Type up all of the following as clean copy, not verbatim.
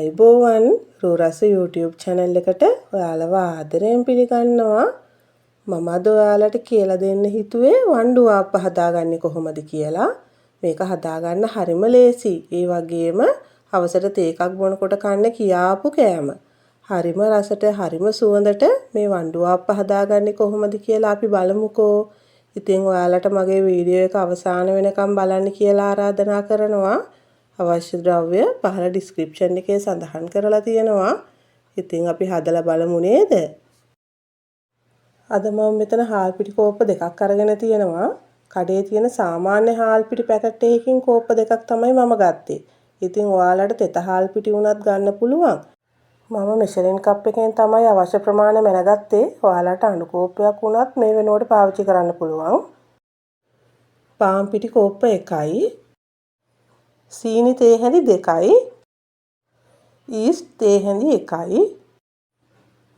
ආයුබෝවන් රූරස YouTube channel එකට ඔයාලව ආදරයෙන් පිළිගන්නවා. මම අද ඔයාලට කියලා දෙන්න හිතුවේ වණ්ඩු ආප්ප හදාගන්නේ කොහොමද කියලා. මේක හදාගන්න හරිම ලේසි. ඒ වගේම හවසට තේ එකක් බොනකොට කන්න කියාපු කෑම. හරිම රසට හරිම සුවඳට මේ වණ්ඩු ආප්ප හදාගන්නේ කොහොමද කියලා අපි බලමුකෝ. ඉතින් ඔයාලට මගේ වීඩියෝ එක අවසාන වෙනකම් බලන්න කියලා ආරාධනා කරනවා. අවශ්‍ය ද්‍රව්‍ය පහළ ඩිස්ක්‍රිප්ෂන් එකේ සඳහන් කරලා තියෙනවා. ඉතින් අපි හදලා බලමු නේද? අද මම මෙතන හාල් පිටි කෝප්ප දෙකක් අරගෙන තියෙනවා. කඩේ තියෙන සාමාන්‍ය හාල් පිටි පැකට් එකකින් කෝප්ප දෙකක් තමයි මම ගත්තේ. ඉතින් ඔයාලට තෙත හාල් පිටි උනත් ගන්න පුළුවන්. මම මෙෂරින් කප් එකෙන් තමයි අවශ්‍ය ප්‍රමාණය මැනගත්තේ. ඔයාලට අණු කෝප්පයක් උනත් මේ වෙනුවට පාවිච්චි කරන්න පුළුවන්. පාන් පිටි කෝප්ප 1යි. සීනි තේ හැඳි 2යි. ඊස්ට් තේ හැඳි 1යි.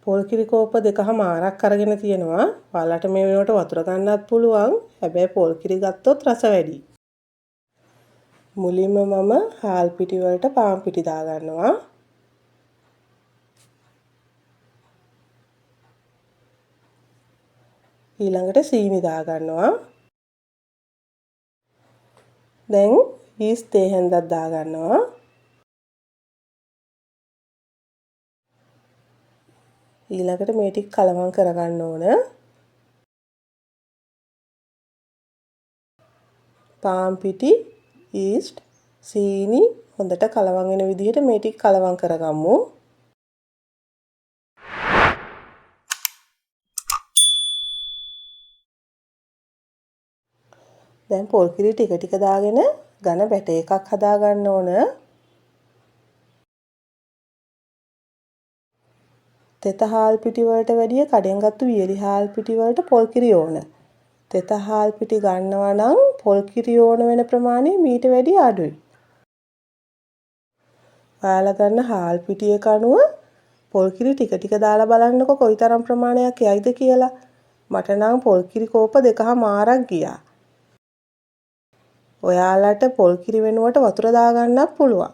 පොල් කිරි කෝප්ප 2මාරක් අරගෙන තියෙනවා. ඔයාලට මේ වෙනුවට වතුර ගන්නත් පුළුවන්. හැබැයි පොල් කිරි ගත්තොත් රස වැඩි. මුලින්ම මම හාල් පිටි වලට පාන් පිටි දා ගන්නවා. ඊළඟට සීනි දා ගන්නවා. දැන් ඊස්ට් තේ හැඳක් දා ගන්නවා. ඊළඟට මේ ටික කලවම් කරගන්න ඕන. පාන් පිටි, ඊස්ට්, සීනි හොඳට කලවම් වෙන විදිහට මේ ටික කලවම් කරගමු. දැන් පොල් කිරි ටික ටික දාගෙන ඝන බැටර් එකක් හදා ගන්න ඕන. තෙත හාල් පිටි වලට වැඩිය කඩෙන් ගත්තු වියලි හාල් පිටි වලට පොල් කිරි ඕන. තෙත හාල් පිටි ගන්නවා නම් පොල් කිරි ඕන වෙන ප්‍රමාණය මීට වැඩිය අඩුයි. ඔයාලා ගන්න හාල් පිටියක අනුව පොල් කිරි ටික ටික දාලා බලන්නකෝ කොයිතරම් ප්‍රමාණයක් යයිද කියලා. මට නම් පොල් කිරි කෝප්ප 2මාරක් ගියා. ඔයාලට පොල් කිරි වෙනුවට වතුර දාගන්නත් පුළුවන්.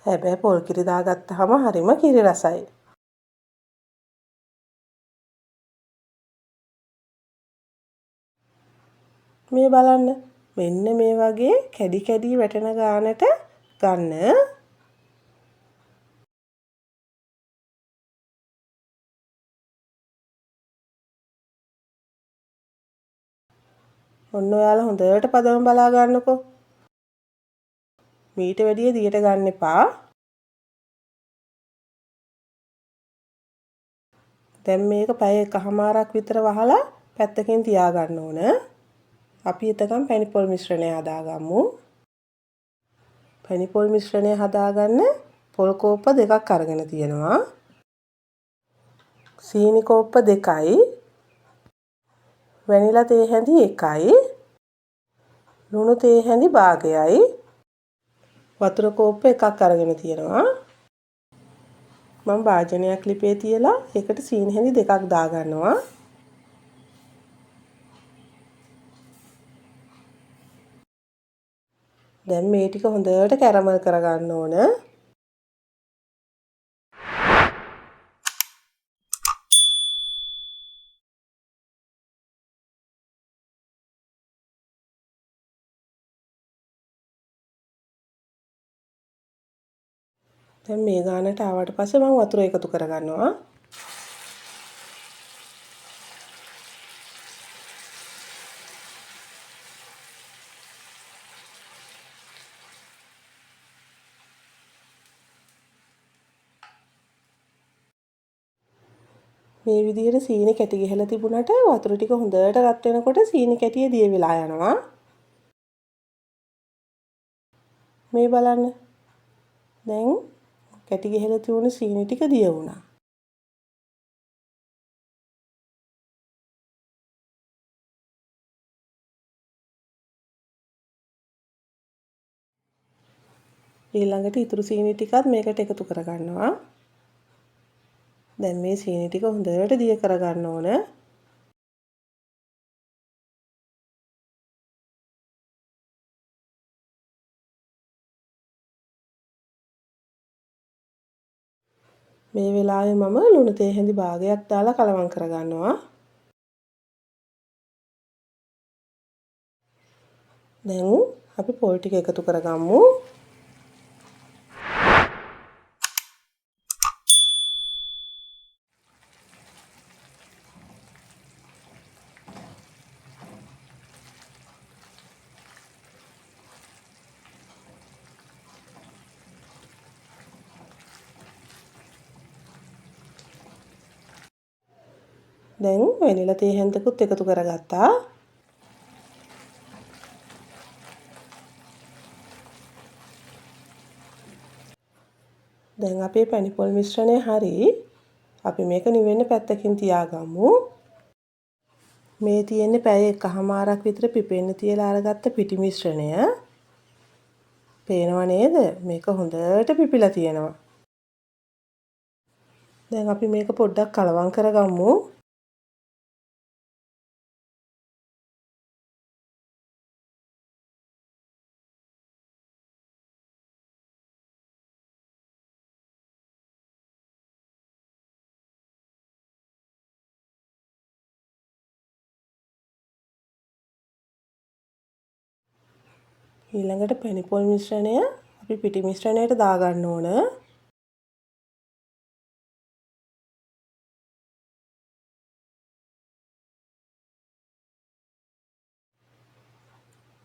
හැබැයි පොල් කිරි දාගත්තාම හරිම කිරි රසයි. මේ බලන්න. මෙන්න මේ වගේ කැඩි කැඩි වැටෙන ගානට ගන්න. ඔන්න ඔයාලා හොඳට පදම බලා ගන්නකෝ. මීට වැඩිය දියට ගන්න එපා. දැන් මේක පැය එකමාරක් විතර වහලා පැත්තකින් තියා ගන්න ඕන. අපි එතකන් පැණිපොල් මිශ්‍රණය හදාගමු. පැණිපොල් මිශ්‍රණය හදාගන්න පොල් කෝප්ප 2ක් අරගෙන තියෙනවා. සීනි කෝප්ප 2යි. වැනිලා තේ හැඳි 1යි. ලුණු තේ හැඳි භාගයයි. වතුර කෝප්ප 1ක් අරගෙන තියෙනවා. මම භාජනයක් ලිපේ තියලා ඒකට සීනි හැඳි 2ක් දා ගන්නවා. දැන් මේ ටික හොඳට කැරමල් කරගන්න ඕන. දැන් මේ ගානට ආවට පස්සේ මම වතුර එකතු කරගන්නවා. මේ විදිහට සීනි කැටි ගහලා තිබුණාට වතුර ටික හොඳට රත් වෙනකොට සීනි කැටිය දිය වෙලා යනවා. මේ බලන්න. දැන් කැටි ගහලා තිබුණ සීනි ටික දිය වුණා. ඊළඟට ඉතුරු සීනි ටිකත් මේකට එකතු කරගන්නවා. දැන් මේ සීනි ටික හොඳට දිය කරගන්න ඕන. මේ වෙලාවේ මම ලුණු තේ හැඳි භාගයක් දාලා කලවම් කරගන්නවා. දැන් අපි පොල් ටික එකතු කරගමු. දැන් වෙනිලා තේ හැඳකුත් එකතු කරගත්තා. දැන් අපේ පැණිපොල් මිශ්‍රණය හරි. අපි මේක නිවෙන්න පැත්තකින් තියාගමු. මේ තියෙන්නේ පැය එකහමාරක් විතර පිපෙන්න තියලා අරගත්ත පිටි මිශ්‍රණය. පේනව නේද? මේක හොඳට පිපිලා තියෙනවා. දැන් අපි මේක පොඩ්ඩක් කලවම් කරගමු. ඊළඟට පැණිපොල් මිශ්‍රණය අපි පිටි මිශ්‍රණයට දාගන්න ඕන.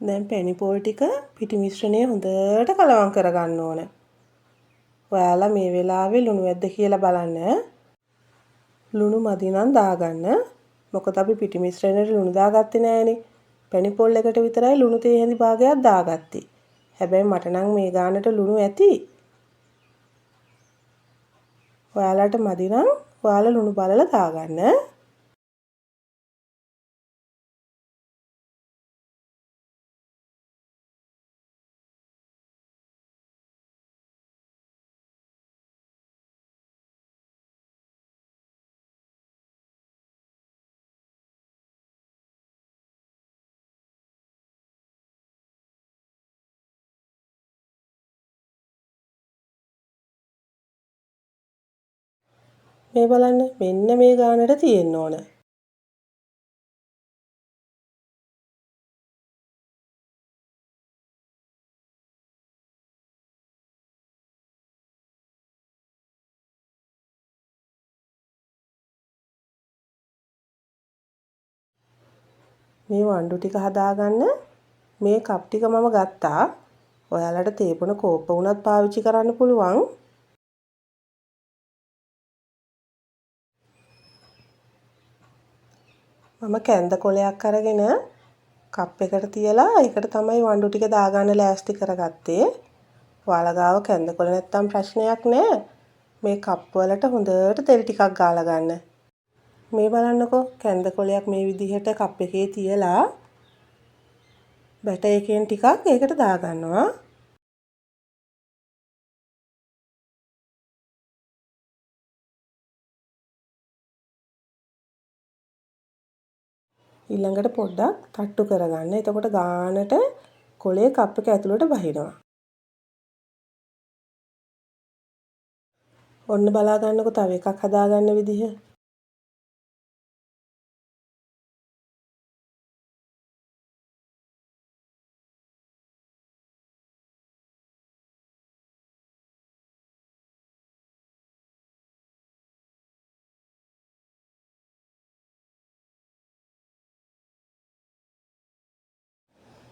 දැන් පැණිපොල් ටික පිටි මිශ්‍රණය හොඳට කලවම් කරගන්න ඕන. ඔයාලා මේ වෙලාවේ ලුණු ඇද්ද කියලා බලන්න. ලුණු මදි නම් දාගන්න. මොකද අපි පිටි මිශ්‍රණයට ලුණු දාගත්තේ නෑනේ. පැණිපොල් එකට විතරයි ලුණු තේ හැඳි භාගයක් දාගත්තේ. හැබැයි මට නම් මේ ගානට ලුණු ඇති. ඔයාලට මදි නම් ඔයාලා ලුණු බලලා දාගන්න. මේ බලන්න මෙන්න මේ ගානට තියෙන්න ඕන. මේ වණ්ඩු ටික හදාගන්න මේ කප් ටික මම ගත්තා. ඔයාලට තේපොන කෝප්ප වුණත් පාවිච්චි කරන්න පුළුවන්. මම කැන්ද කොලයක් අරගෙන කප් එකට තියලා ඒකට තමයි වණ්ඩු ටික දාගන්න ලෑස්ති කරගත්තේ. ඔයාලා ගාව කැන්ද කොල නැත්තම් ප්‍රශ්නයක් නෑ. මේ කප් වලට හොඳට තෙල් ටිකක් ගාලා ගන්න. මේ බලන්නකෝ කැන්ද කොලයක් මේ විදිහට කප් එකේ තියලා බැටර් එකෙන් ටිකක් ඒකට දාගන්නවා. ඊළඟට පොඩ්ඩක් තට්ටු කරගන්න. එතකොට ගානට කොලේ කප් එක ඇතුළට බහිනවා. ඔන්න බලා ගන්නකො තව එකක් හදාගන්න විදිහ.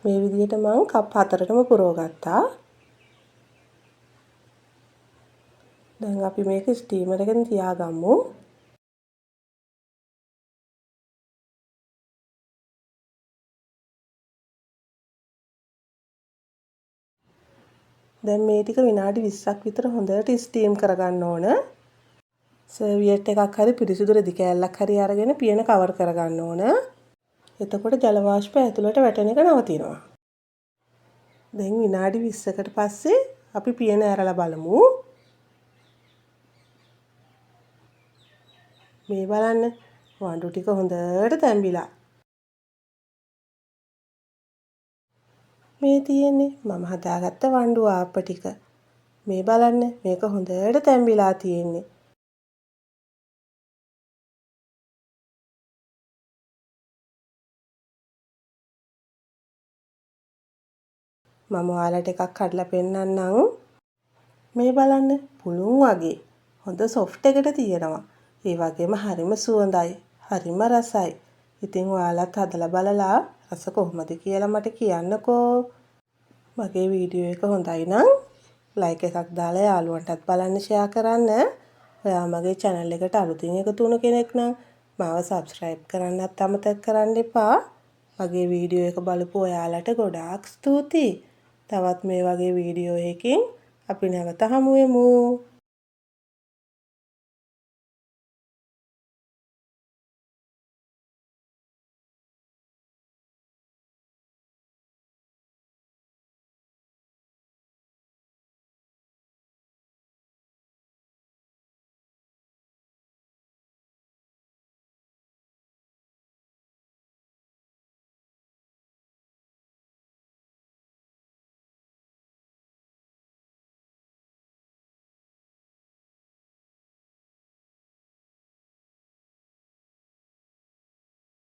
මේ විදිහට මම කප් 4ටම පුරව ගත්තා. දැන් අපි මේක ස්ටීමර් එකෙන් තියාගමු. දැන් මේ ටික විනාඩි 20ක් විතර හොඳට ස්ටීම් කරගන්න ඕන. සර්වියට් එකක් හරි පිරිසිදු රෙදි කෑල්ලක් හරි අරගෙන පියන කවර් කරගන්න ඕන. එතකොට ජල වාෂ්පය ඇතුළට වැටෙන එක නවතිනවා. දැන් විනාඩි 20කට පස්සේ අපි පියන ඇරලා බලමු. මේ බලන්න වණ්ඩු ටික හොඳට තැම්බිලා. මේ තියෙන්නේ මම හදාගත්ත වණ්ඩු ආප්ප ටික. මේ බලන්න මේක හොඳට තැම්බිලා තියෙන්නේ. මම ඔයාලට එකක් කඩලා පෙන්නන්නම්. මේ බලන්න පුළුන් වගේ හොඳ සොෆ්ට් එකට තියෙනවා. ඒ වගේම හරිම සුවඳයි. හරිම රසයි. ඉතින් ඔයාලත් හදලා බලලා රස කොහොමද කියලා මට කියන්නකෝ. මගේ වීඩියෝ එක හොඳයි නම් ලයික් එකක් දාලා යාළුවන්ටත් බලන්න ෂෙයා කරන්න. ඔයා මගේ channel එකට අලුතින් එකතු වුණු කෙනෙක් නම් මාව subscribe කරන්නත් අමතක කරන්න එපා. මගේ වීඩියෝ එක බලපු ඔයාලට ගොඩාක් ස්තුතියි. තවත් මේ වගේ වීඩියෝ එකකින් අපි නැවත හමු වෙමු.